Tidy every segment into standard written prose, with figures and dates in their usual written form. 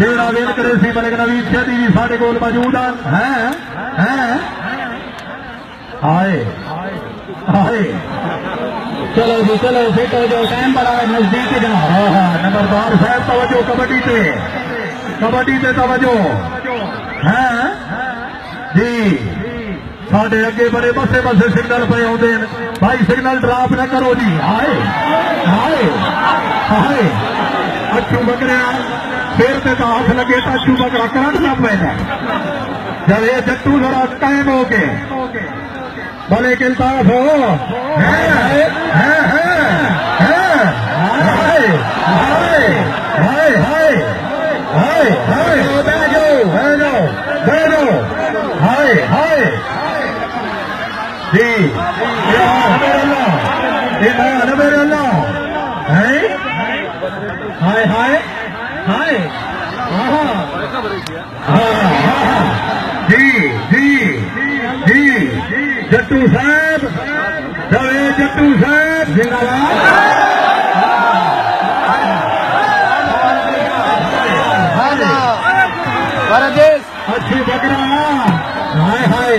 जेड़ा वेल करे सी मलिक नवीद शेदी भी साडे कोल मौजूद हैं आए आए चलो जी चलो फिट हो जाओ टाइम बड़ा है नजदीक जा नंबरदार साहब तवज्जो कबड्डी ते तवज्जो हैं जी साडे अगे बड़े बसे बसे सिग्नल पे आउंदे भाई सिग्नल ड्रॉप न करो जी आए आए आए अच्छू बकरिया सिर ते तो हाथ लगे तो अच्छू बकरा करंट ना पैदा जब ये जट्टू जरा कायम हो के भले के इंसाफ हो जी मेरे अल्लाह हाय हाय हाय जी जी जी जट्टू साहब जवेद जट्टू साहब जिंदाबाद अच्छी बकरा हाय हाय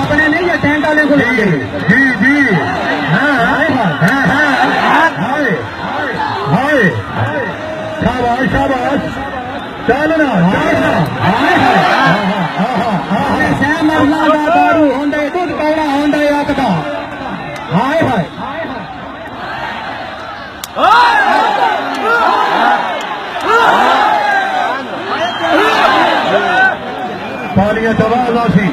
अपने नहीं है टेंट वाले को जी जी शाबाश शाबाश चलना दारू होंगे दूध कौड़ा होंगे आकदा हाय हाय पालियां तबाह सी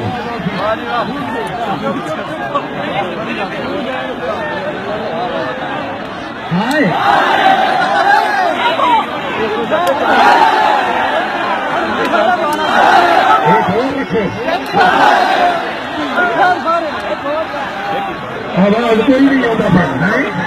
हाय आवाज कोई नहीं आता नहीं